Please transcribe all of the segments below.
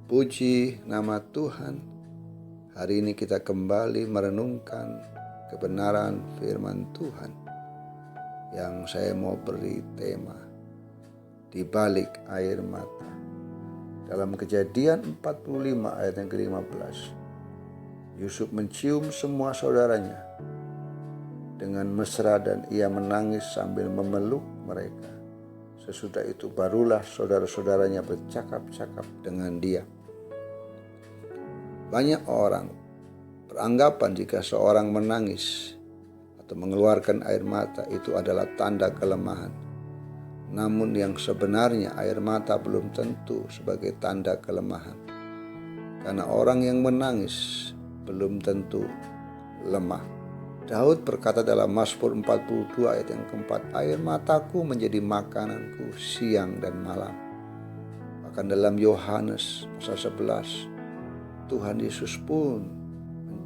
Puji nama Tuhan. Hari ini kita kembali merenungkan kebenaran firman Tuhan yang saya mau beri tema di balik air mata. Dalam Kejadian 45 ayat yang ke-15, Yusuf mencium semua saudaranya dengan mesra dan ia menangis sambil memeluk mereka. Sesudah itu barulah saudara-saudaranya bercakap-cakap dengan dia. Banyak orang beranggapan jika seorang menangis atau mengeluarkan air mata itu adalah tanda kelemahan. Namun yang sebenarnya air mata belum tentu sebagai tanda kelemahan. Karena orang yang menangis belum tentu lemah. Daud berkata dalam Mazmur 42 ayat yang keempat, air mataku menjadi makananku siang dan malam. Bahkan dalam Yohanes pasal 11, Tuhan Yesus pun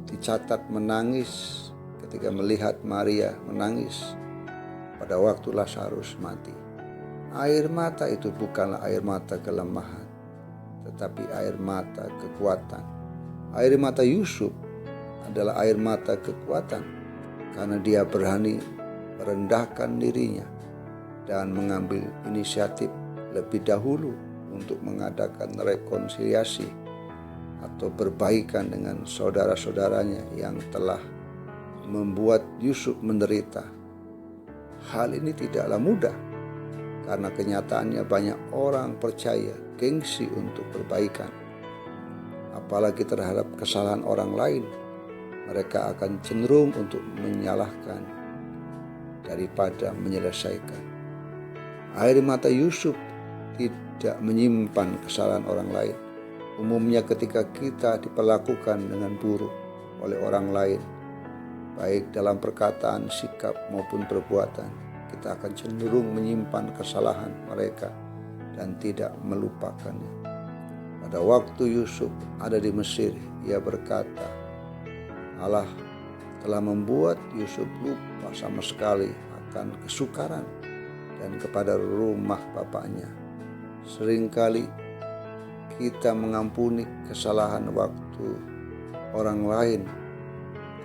dicatat menangis ketika melihat Maria menangis pada waktu Lazarus mati. Air mata itu bukanlah air mata kelemahan, tetapi air mata kekuatan. Air mata Yusuf adalah air mata kekuatan karena dia berani merendahkan dirinya dan mengambil inisiatif lebih dahulu untuk mengadakan rekonsiliasi atau berbaikan dengan saudara-saudaranya yang telah membuat Yusuf menderita. Hal ini tidaklah mudah karena kenyataannya banyak orang percaya gengsi untuk berbaikan. Apalagi terhadap kesalahan orang lain, mereka akan cenderung untuk menyalahkan daripada menyelesaikan. Air mata Yusuf tidak menyimpan kesalahan orang lain. Umumnya ketika kita diperlakukan dengan buruk oleh orang lain, baik dalam perkataan, sikap maupun perbuatan, kita akan cenderung menyimpan kesalahan mereka dan tidak melupakannya. Pada waktu Yusuf ada di Mesir, ia berkata, Allah telah membuat Yusuf lupa sama sekali akan kesukaran dan kepada rumah bapaknya. Seringkali kita mengampuni kesalahan waktu orang lain,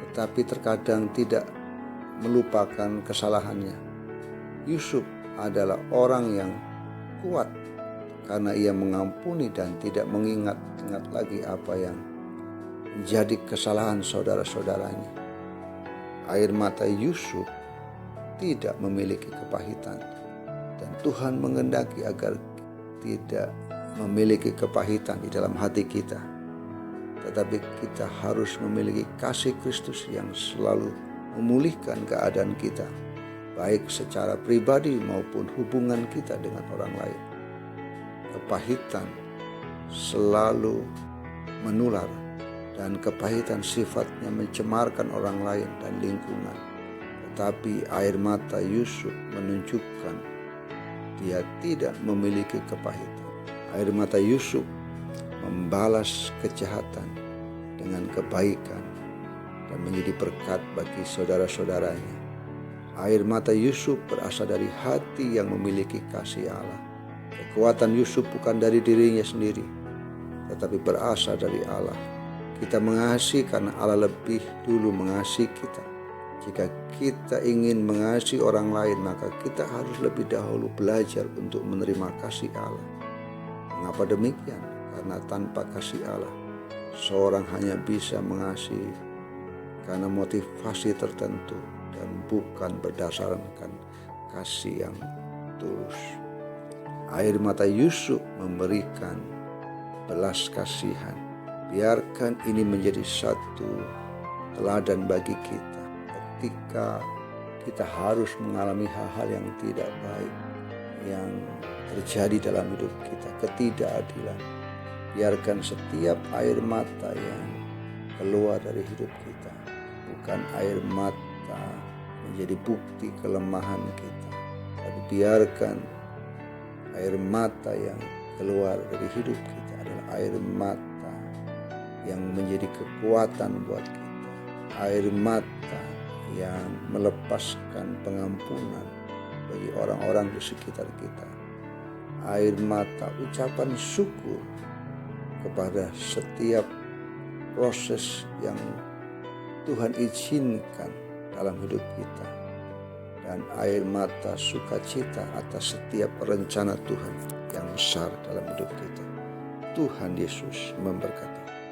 tetapi terkadang tidak melupakan kesalahannya. Yusuf adalah orang yang kuat karena ia mengampuni dan tidak mengingat-ingat lagi apa yang menjadi kesalahan saudara-saudaranya. Air mata Yusuf tidak memiliki kepahitan, dan Tuhan menghendaki agar tidak memiliki kepahitan di dalam hati kita, tetapi kita harus memiliki kasih Kristus yang selalu memulihkan keadaan kita, baik secara pribadi maupun hubungan kita dengan orang lain. Kepahitan selalu menular, dan kepahitan sifatnya mencemarkan orang lain dan lingkungan. Tetapi air mata Yusuf menunjukkan dia tidak memiliki kepahitan. Air mata Yusuf membalas kejahatan dengan kebaikan dan menjadi berkat bagi saudara-saudaranya. Air mata Yusuf berasal dari hati yang memiliki kasih Allah. Kekuatan Yusuf bukan dari dirinya sendiri, tetapi berasal dari Allah. Kita mengasihi karena Allah lebih dulu mengasihi kita. Jika kita ingin mengasihi orang lain, maka kita harus lebih dahulu belajar untuk menerima kasih Allah. Mengapa demikian? Karena tanpa kasih Allah, seorang hanya bisa mengasihi karena motivasi tertentu dan bukan berdasarkan kasih yang tulus. Air mata Yusuf memberikan belas kasihan. Biarkan ini menjadi satu teladan bagi kita ketika kita harus mengalami hal-hal yang tidak baik yang terjadi dalam hidup kita, ketidakadilan. Biarkan setiap air mata yang keluar dari hidup kita bukan air mata menjadi bukti kelemahan kita, tapi biarkan air mata yang keluar dari hidup kita adalah air mata yang menjadi kekuatan buat kita, air mata yang melepaskan pengampunan bagi orang-orang di sekitar kita, air mata ucapan syukur kepada setiap proses yang Tuhan izinkan dalam hidup kita, dan air mata sukacita atas setiap rencana Tuhan yang besar dalam hidup kita. Tuhan Yesus memberkati.